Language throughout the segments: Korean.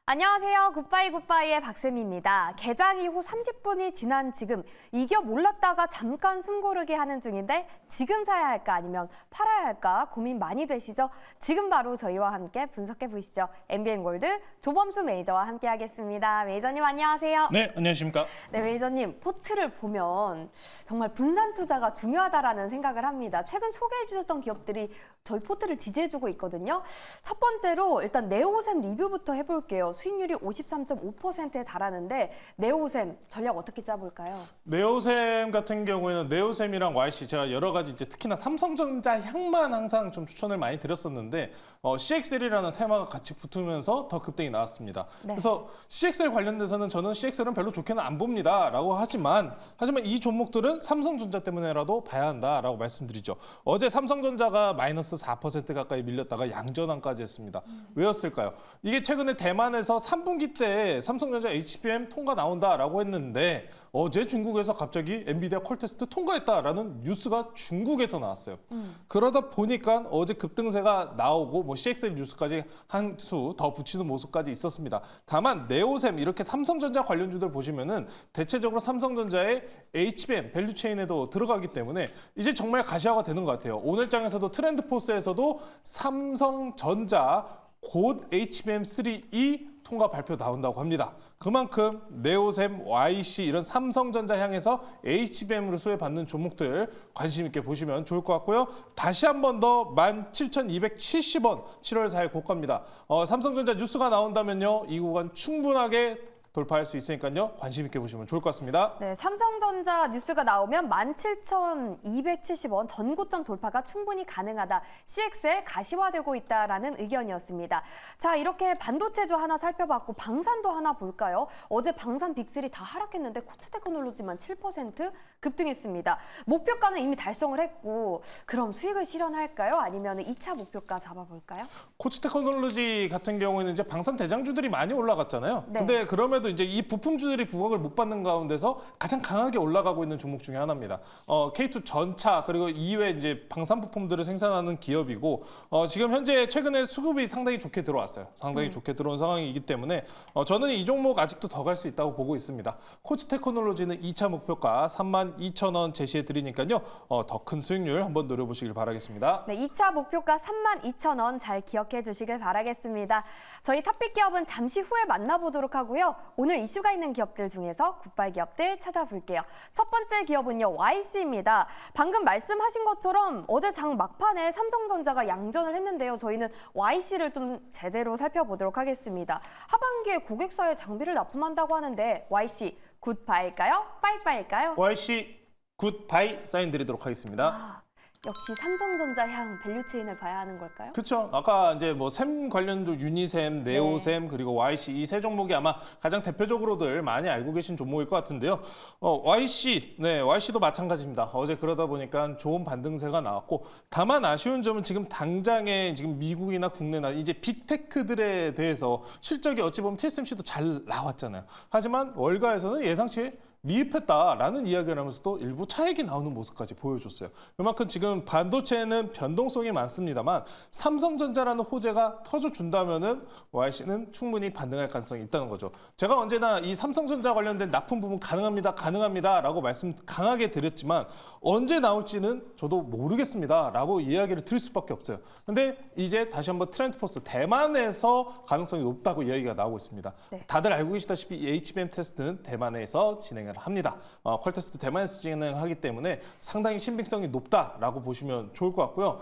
안녕하세요. 굿바이 굿바이의 박쌤입니다. 개장 이후 30분이 지난 지금 이겨 몰랐다가 잠깐 숨 고르기 하는 중인데 지금 사야 할까 아니면 팔아야 할까 고민 많이 되시죠? 지금 바로 저희와 함께 분석해 보시죠. MBN골드 조범수 매니저와 함께 하겠습니다. 매니저님 안녕하세요. 네, 안녕하십니까. 네, 매니저님 포트를 보면 정말 분산 투자가 중요하다라는 생각을 합니다. 최근 소개해 주셨던 기업들이 저희 포트를 지지해주고 있거든요. 첫 번째로 일단 네오셈 리뷰부터 해볼게요. 수익률이 53.5%에 달하는데 네오셈 전략 어떻게 짜볼까요? 네오셈 같은 경우에는 네오셈이랑 YC 제가 여러 가지 이제 특히나 삼성전자 향만 항상 좀 추천을 많이 드렸었는데 CXL이라는 테마가 같이 붙으면서 더 급등이 나왔습니다. 네. 그래서 CXL 관련돼서는 저는 CXL은 별로 좋게는 안 봅니다라고 하지만 이 종목들은 삼성전자 때문에라도 봐야 한다라고 말씀드리죠. 어제 삼성전자가 마이너스 4% 가까이 밀렸다가 양전환까지 했습니다. 왜였을까요? 이게 최근에 대만에서 3분기 때 삼성전자 HBM 통과 나온다라고 했는데 어제 중국에서 갑자기 엔비디아 퀄테스트 통과했다라는 뉴스가 중국에서 나왔어요. 그러다 보니까 어제 급등세가 나오고 CXL 뉴스까지 한 수 더 붙이는 모습까지 있었습니다. 다만 네오셈 이렇게 삼성전자 관련주들 보시면은 대체적으로 삼성전자의 HBM 밸류체인에도 들어가기 때문에 이제 정말 가시화가 되는 것 같아요. 오늘 장에서도 트렌드포스에서도 삼성전자 곧 HBM3E 통과 발표 나온다고 합니다. 그만큼 네오셈, YC 이런 삼성전자 향해서 HBM으로 수혜받는 종목들 관심 있게 보시면 좋을 것 같고요. 다시 한 번 더 17,270원 7월 4일 고가입니다. 삼성전자 뉴스가 나온다면요. 이 구간 충분하게 돌파할 수 있으니까요. 관심 있게 보시면 좋을 것 같습니다. 네, 삼성전자 뉴스가 나오면 17,270원 전고점 돌파가 충분히 가능하다. CXL 가시화되고 있다라는 의견이었습니다. 자, 이렇게 반도체주 하나 살펴봤고 방산도 하나 볼까요? 어제 방산 빅3 다 하락했는데 코츠테크놀로지만 7% 급등했습니다. 목표가는 이미 달성을 했고 그럼 수익을 실현할까요? 아니면 2차 목표가 잡아볼까요? 코츠테크놀로지 같은 경우에는 이제 방산 대장주들이 많이 올라갔잖아요. 네. 근데 그럼에도 이제 이 부품주들이 부각을 못 받는 가운데서 가장 강하게 올라가고 있는 종목 중에 하나입니다. K2 전차 그리고 이외 이제 방산 부품들을 생산하는 기업이고 지금 현재 최근에 수급이 상당히 좋게 들어왔어요. 상당히 좋게 들어온 상황이기 때문에 저는 이 종목 아직도 더 갈 수 있다고 보고 있습니다. 코츠테크놀로지는 2차 목표가 32,000원 제시해 드리니까요. 더 큰 수익률 한번 노려보시길 바라겠습니다. 네, 2차 목표가 32,000원 잘 기억해 주시길 바라겠습니다. 저희 탑픽 기업은 잠시 후에 만나보도록 하고요. 오늘 이슈가 있는 기업들 중에서 굿바이 기업들 찾아볼게요. 첫 번째 기업은요, YC입니다. 방금 말씀하신 것처럼 어제 장 막판에 삼성전자가 양전을 했는데요. 저희는 YC를 좀 제대로 살펴보도록 하겠습니다. 하반기에 고객사의 장비를 납품한다고 하는데 YC 굿바이일까요? 빠이빠이일까요? YC 굿바이 사인 드리도록 하겠습니다. 역시 삼성전자 향 밸류체인을 봐야 하는 걸까요? 그렇죠. 아까 이제 셈 관련주 유니셈, 네오셈 그리고 YC 이 세 종목이 아마 가장 대표적으로들 많이 알고 계신 종목일 것 같은데요. YC도 마찬가지입니다. 어제 그러다 보니까 좋은 반등세가 나왔고 다만 아쉬운 점은 지금 당장에 지금 미국이나 국내나 이제 빅테크들에 대해서 실적이 어찌 보면 TSMC도 잘 나왔잖아요. 하지만 월가에서는 예상치 미흡했다라는 이야기를 하면서도 일부 차익이 나오는 모습까지 보여줬어요. 그만큼 지금 반도체는 변동성이 많습니다만 삼성전자라는 호재가 터져준다면은 YC는 충분히 반등할 가능성이 있다는 거죠. 제가 언제나 이 삼성전자 관련된 납품 부분 가능합니다라고 말씀 강하게 드렸지만 언제 나올지는 저도 모르겠습니다라고 이야기를 드릴 수밖에 없어요. 근데 이제 다시 한번 트렌드포스 대만에서 가능성이 높다고 이야기가 나오고 있습니다. 네. 다들 알고 계시다시피 이 HBM 테스트는 대만에서 진행을 합니다. 퀄테스트 대만에서 진행하기 때문에 상당히 신빙성이 높다라고 보시면 좋을 것 같고요.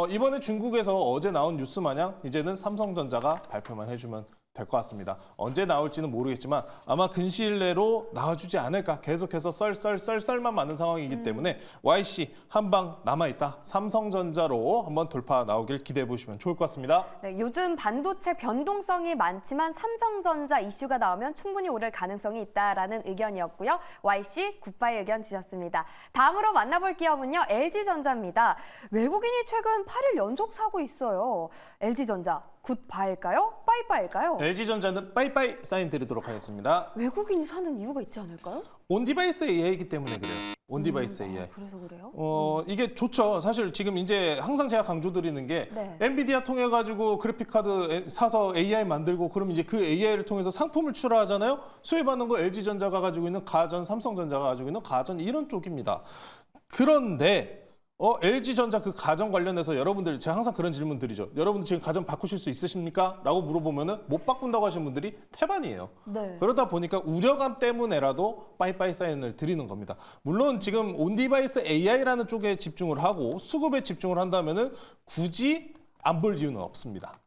이번에 중국에서 어제 나온 뉴스 마냥 이제는 삼성전자가 발표만 해주면 될 것 같습니다. 언제 나올지는 모르겠지만 아마 근시일 내로 나와주지 않을까. 계속해서 썰만 많은 상황이기 때문에 YC 한 방 남아있다. 삼성전자로 한번 돌파 나오길 기대해 보시면 좋을 것 같습니다. 네, 요즘 반도체 변동성이 많지만 삼성전자 이슈가 나오면 충분히 오를 가능성이 있다라는 의견이었고요. YC 굿바이 의견 주셨습니다. 다음으로 만나볼 기업은요. LG전자입니다. 외국인이 최근 8일 연속 사고 있어요. LG전자 굿바일까요? 빠이빠일까요? LG전자는 빠이빠이 사인 드리도록 하겠습니다. 외국인이 사는 이유가 있지 않을까요? 온디바이스 AI이기 때문에 그래요. 온디바이스 AI. 그래서 그래요? 이게 좋죠. 사실 지금 이제 항상 제가 강조드리는 게 네. 엔비디아 통해 가지고 그래픽 카드 사서 AI 만들고 그럼 이제 그 AI를 통해서 상품을 출하하잖아요. 수혜받는 거 LG전자가 가지고 있는 가전, 삼성전자가 가지고 있는 가전 이런 쪽입니다. 그런데 LG전자 그 가전 관련해서 여러분들 제가 항상 그런 질문 드리죠. 여러분들 지금 가전 바꾸실 수 있으십니까? 라고 물어보면은 못 바꾼다고 하시는 분들이 태반이에요. 네. 그러다 보니까 우려감 때문에라도 빠이빠이 사인을 드리는 겁니다. 물론 지금 온디바이스 AI라는 쪽에 집중을 하고 수급에 집중을 한다면은 굳이 안 볼 이유는 없습니다.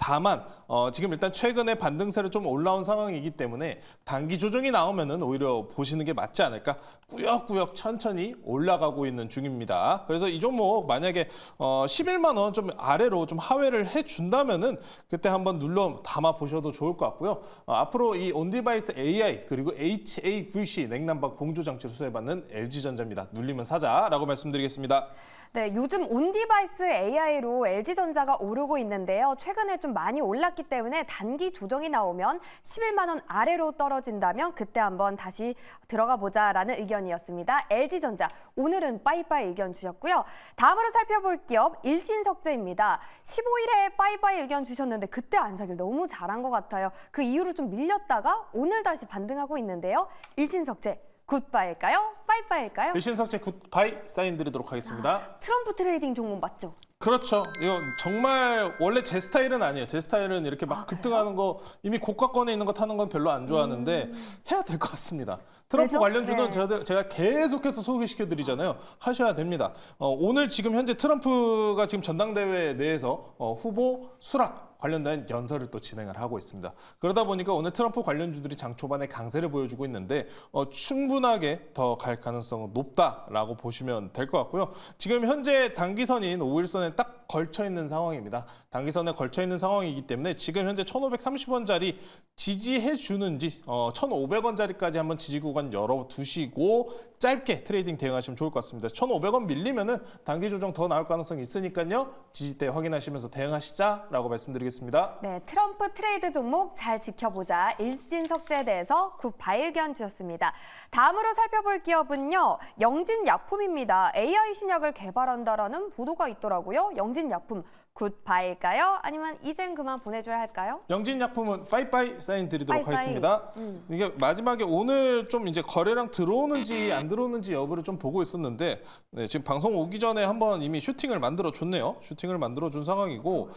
다만 지금 일단 최근에 반등세로 좀 올라온 상황이기 때문에 단기 조정이 나오면은 오히려 보시는 게 맞지 않을까? 꾸역꾸역 천천히 올라가고 있는 중입니다. 그래서 이 종목 만약에 11만 원 좀 아래로 좀 하회를 해준다면은 그때 한번 눌러 담아 보셔도 좋을 것 같고요. 앞으로 이 온디바이스 AI 그리고 HAVC 냉난방 공조 장치 수혜받는 LG전자입니다. 눌리면 사자라고 말씀드리겠습니다. 네, 요즘 온디바이스 AI로 LG전자가 오르고 있는데요. 최근에 좀 많이 올랐기 때문에 단기 조정이 나오면 11만 원 아래로 떨어진다면 그때 한번 다시 들어가 보자라는 의견이었습니다. LG전자 오늘은 빠이빠이 의견 주셨고요. 다음으로 살펴볼 기업 일신석재입니다. 15일에 빠이빠이 의견 주셨는데 그때 안 사길 너무 잘한 것 같아요. 그 이후로 좀 밀렸다가 오늘 다시 반등하고 있는데요. 일신석재 굿바일까요? 빠이빠이일까요? 일신석재 굿바이 사인 드리도록 하겠습니다. 트럼프 트레이딩 종목 맞죠? 그렇죠. 이건 정말 원래 제 스타일은 아니에요. 제 스타일은 이렇게 막 급등하는 거 이미 고가권에 있는 거 타는 건 별로 안 좋아하는데 해야 될 것 같습니다. 트럼프 왜죠? 관련주는 네. 제가 계속해서 소개시켜 드리잖아요. 하셔야 됩니다. 오늘 지금 현재 트럼프가 지금 전당대회 내에서 후보 수락 관련된 연설을 또 진행을 하고 있습니다. 그러다 보니까 오늘 트럼프 관련주들이 장 초반에 강세를 보여주고 있는데 충분하게 더 갈 가능성은 높다라고 보시면 될 것 같고요. 지금 현재 단기선인 5일선에 딱 걸쳐 있는 상황입니다. 단기선에 걸쳐 있는 상황이기 때문에 지금 현재 1,530원짜리 지지해 주는지 1,500원짜리까지 한번 지지 구간 열어두시고 짧게 트레이딩 대응하시면 좋을 것 같습니다. 1,500원 밀리면은 단기 조정 더 나올 가능성이 있으니까요. 지지대 확인하시면서 대응하시자라고 말씀드리겠습니다. 네, 트럼프 트레이드 종목 잘 지켜보자. 일신석재에 대해서 굿바이 의견 주셨습니다. 다음으로 살펴볼 기업은요. 영진약품입니다. AI 신약을 개발한다라는 보도가 있더라고요. 영진약품 굿바이일까요? 아니면 이젠 그만 보내줘야 할까요? 영진약품은 빠이빠이 사인 드리도록 빠이빠이. 하겠습니다. 이게 마지막에 오늘 좀 이제 거래량 들어오는지 안 들어오는지 여부를 좀 보고 있었는데 지금 방송 오기 전에 한번 이미 슈팅을 만들어 줬네요. 슈팅을 만들어 준 상황이고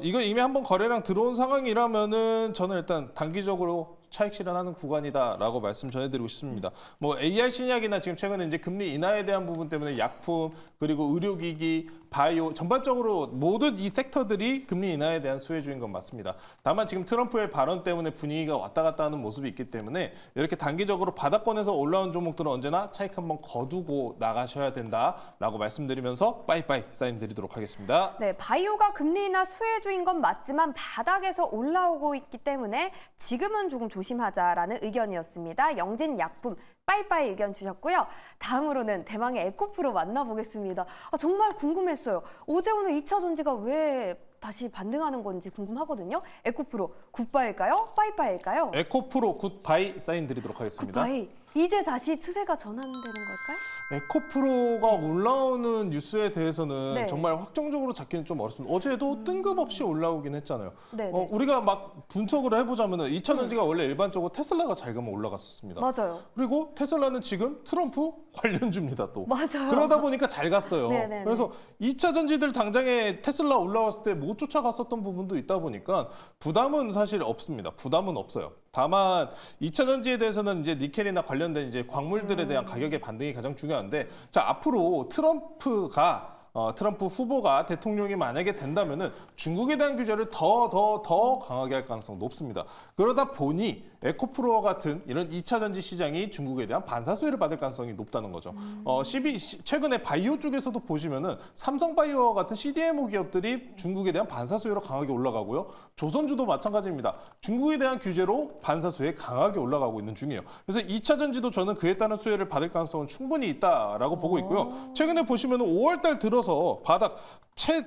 이거 이미 한번 거래량 들어온 상황이라면은 저는 일단 단기적으로 차익 실현하는 구간이다라고 말씀 전해드리고 싶습니다. 뭐 AI 신약이나 지금 최근에 이제 금리 인하에 대한 부분 때문에 약품 그리고 의료기기, 바이오 전반적으로 모든 이 섹터들이 금리 인하에 대한 수혜주인 건 맞습니다. 다만 지금 트럼프의 발언 때문에 분위기가 왔다 갔다 하는 모습이 있기 때문에 이렇게 단기적으로 바닥권에서 올라온 종목들은 언제나 차익 한번 거두고 나가셔야 된다라고 말씀드리면서 빠이빠이 사인 드리도록 하겠습니다. 네, 바이오가 금리 인하 수혜주인 건 맞지만 바닥에서 올라오고 있기 때문에 지금은 조금 조심하자라는 의견이었습니다. 영진약품 빠이빠이 의견 주셨고요. 다음으로는 대망의 에코프로 만나보겠습니다. 정말 궁금했어요. 어제 오늘 2차 전지가 왜 다시 반등하는 건지 궁금하거든요. 에코프로 굿바일까요? 빠이빠이일까요? 에코프로 굿바이 사인 드리도록 하겠습니다. 굿바이. 이제 다시 추세가 전환되는 걸까요? 에코프로가 올라오는 뉴스에 대해서는 네. 정말 확정적으로 잡기는 좀 어렵습니다. 어제도 뜬금없이 올라오긴 했잖아요. 네, 우리가 막 분석을 해보자면 2차 전지가 원래 일반적으로 테슬라가 잘 가면 올라갔었습니다. 맞아요. 그리고 테슬라는 지금 트럼프 관련주입니다 또. 맞아요. 그러다 보니까 잘 갔어요. 네네네. 그래서 2차 전지들 당장에 테슬라 올라왔을 때 못 쫓아갔었던 부분도 있다 보니까 부담은 사실 없습니다. 부담은 없어요. 다만 2차 전지에 대해서는 이제 니켈이나 관련된 이제 광물들에 대한 가격의 반등이 가장 중요한데 자 앞으로 트럼프 후보가 대통령이 만약에 된다면은 중국에 대한 규제를 더 강하게 할 가능성이 높습니다. 그러다 보니 에코프로와 같은 이런 2차 전지 시장이 중국에 대한 반사수혜를 받을 가능성이 높다는 거죠. 최근에 바이오 쪽에서도 보시면은 삼성바이오와 같은 CDMO 기업들이 중국에 대한 반사수혜로 강하게 올라가고요. 조선주도 마찬가지입니다. 중국에 대한 규제로 반사수혜 강하게 올라가고 있는 중이에요. 그래서 2차 전지도 저는 그에 따른 수혜를 받을 가능성은 충분히 있다라고 보고 있고요. 최근에 보시면은 5월 달 들어서 밀어서 바닥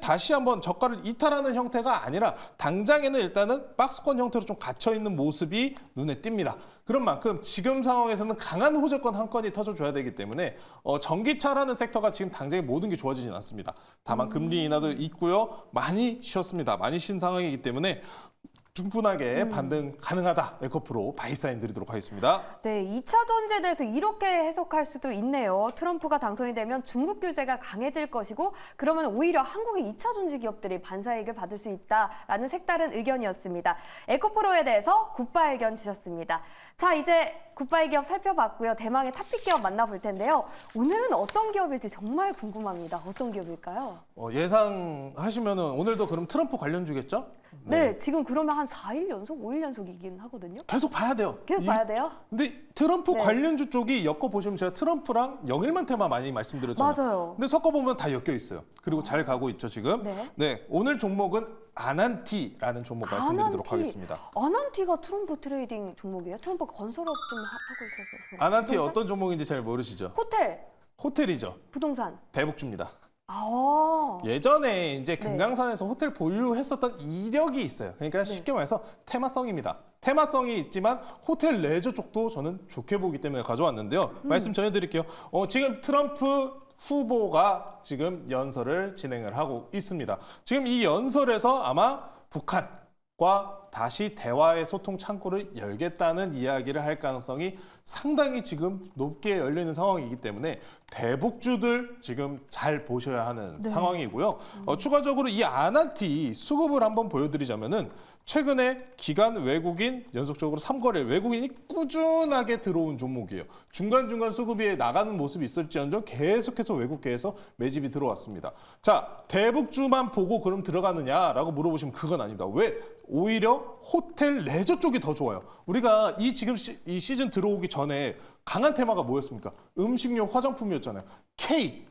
다시 한번 저가를 이탈하는 형태가 아니라 당장에는 일단은 박스권 형태로 좀 갇혀 있는 모습이 눈에 띕니다. 그런 만큼 지금 상황에서는 강한 호재권 한 건이 터져줘야 되기 때문에 전기차라는 섹터가 지금 당장에 모든 게 좋아지진 않습니다. 다만 금리 인하도 있고요. 많이 쉬었습니다. 많이 쉰 상황이기 때문에 충분하게 반등 가능하다. 에코프로 바이사인 드리도록 하겠습니다. 네, 2차 전지에 대해서 이렇게 해석할 수도 있네요. 트럼프가 당선이 되면 중국 규제가 강해질 것이고 그러면 오히려 한국의 2차 전지 기업들이 반사이익을 받을 수 있다라는 색다른 의견이었습니다. 에코프로에 대해서 굿바이 의견 주셨습니다. 자, 이제 굿바이 기업 살펴봤고요. 대망의 탑픽 기업 만나볼 텐데요. 오늘은 어떤 기업일지 정말 궁금합니다. 어떤 기업일까요? 예상하시면은 오늘도 그럼 트럼프 관련주겠죠? 네, 지금 그러면 한 4일 연속, 5일 연속이긴 하거든요. 계속 봐야 돼요. 계속 봐야 돼요? 근데 트럼프 네. 관련주 쪽이 엮어보시면 제가 트럼프랑 영일만 테마 많이 말씀드렸잖아요. 맞아요. 근데 섞어보면 다 엮여 있어요. 그리고 잘 가고 있죠, 지금. 네. 오늘 종목은 아난티라는 종목 말씀드리도록 아난티. 하겠습니다. 아난티가 트럼프 트레이딩 종목이에요? 트럼프가 건설업 좀 하고 있어서. 아난티 부동산? 어떤 종목인지 잘 모르시죠? 호텔, 호텔이죠. 부동산. 대북주입니다. 아, 예전에 이제 네. 금강산에서 호텔 보유했었던 이력이 있어요. 그러니까 쉽게 말해서 테마성입니다. 테마성이 있지만 호텔 레저 쪽도 저는 좋게 보기 때문에 가져왔는데요. 말씀 전해드릴게요. 지금 트럼프 후보가 지금 연설을 진행을 하고 있습니다. 지금 이 연설에서 아마 북한과 다시 대화의 소통 창구를 열겠다는 이야기를 할 가능성이 상당히 지금 높게 열리는 상황이기 때문에 대북주들 지금 잘 보셔야 하는 상황이고요. 추가적으로 이 아난티 수급을 한번 보여드리자면은 최근에 기관 외국인 연속적으로 3거래 외국인이 꾸준하게 들어온 종목이에요. 중간중간 수급이 나가는 모습이 있을지언정 계속해서 외국계에서 매집이 들어왔습니다. 자, 대북주만 보고 그럼 들어가느냐라고 물어보시면 그건 아닙니다. 왜? 오히려 호텔 레저 쪽이 더 좋아요. 우리가 지금 이 시즌 들어오기 전에 강한 테마가 뭐였습니까? 음식료 화장품이었잖아요. K.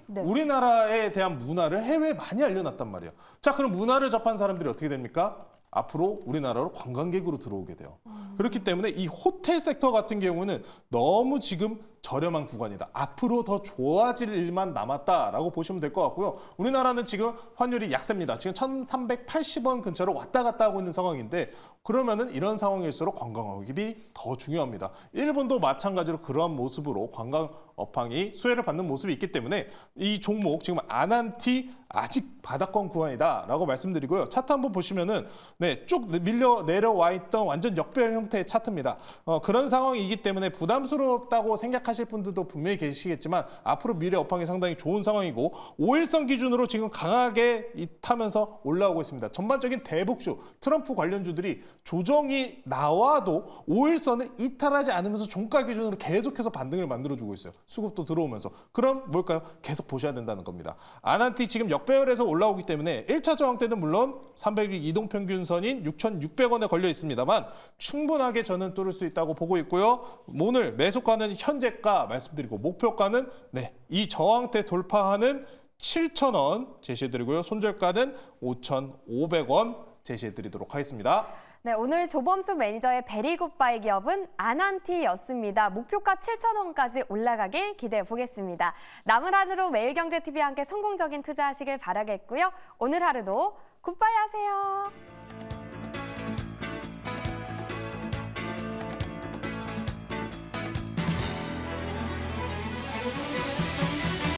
네. 우리나라에 대한 문화를 해외에 많이 알려놨단 말이에요. 자, 그럼 문화를 접한 사람들이 어떻게 됩니까? 앞으로 우리나라로 관광객으로 들어오게 돼요. 그렇기 때문에 이 호텔 섹터 같은 경우는 너무 지금 저렴한 구간이다. 앞으로 더 좋아질 일만 남았다라고 보시면 될 것 같고요. 우리나라는 지금 환율이 약세입니다. 지금 1,380원 근처로 왔다 갔다 하고 있는 상황인데 그러면은 이런 상황일수록 관광업이 더 중요합니다. 일본도 마찬가지로 그러한 모습으로 관광 업황이 수혜를 받는 모습이 있기 때문에 이 종목 지금 아난티 아직 바닥권 구간이다라고 말씀드리고요. 차트 한번 보시면은 쭉 밀려 내려와 있던 완전 역별 형태의 차트입니다. 그런 상황이기 때문에 부담스럽다고 생각하실 분들도 분명히 계시겠지만 앞으로 미래 업황이 상당히 좋은 상황이고 5일선 기준으로 지금 강하게 타면서 올라오고 있습니다. 전반적인 대북주, 트럼프 관련주들이 조정이 나와도 5일선을 이탈하지 않으면서 종가 기준으로 계속해서 반등을 만들어주고 있어요. 수급도 들어오면서. 그럼 뭘까요? 계속 보셔야 된다는 겁니다. 아난티 지금 역배열에서 올라오기 때문에 1차 저항 때는 물론 300일 이동평균선인 6,600원에 걸려 있습니다만 충분하게 저는 뚫을 수 있다고 보고 있고요. 오늘 매수가는 현재가 말씀드리고 목표가는 이 저항대 돌파하는 7,000원 제시해드리고요. 손절가는 5,500원 제시해드리도록 하겠습니다. 네, 오늘 조범수 매니저의 베리굿바이 기업은 아난티였습니다. 목표가 7,000원까지 올라가길 기대해 보겠습니다. 남은 하루 매일경제TV와 함께 성공적인 투자하시길 바라겠고요. 오늘 하루도 굿바이 하세요.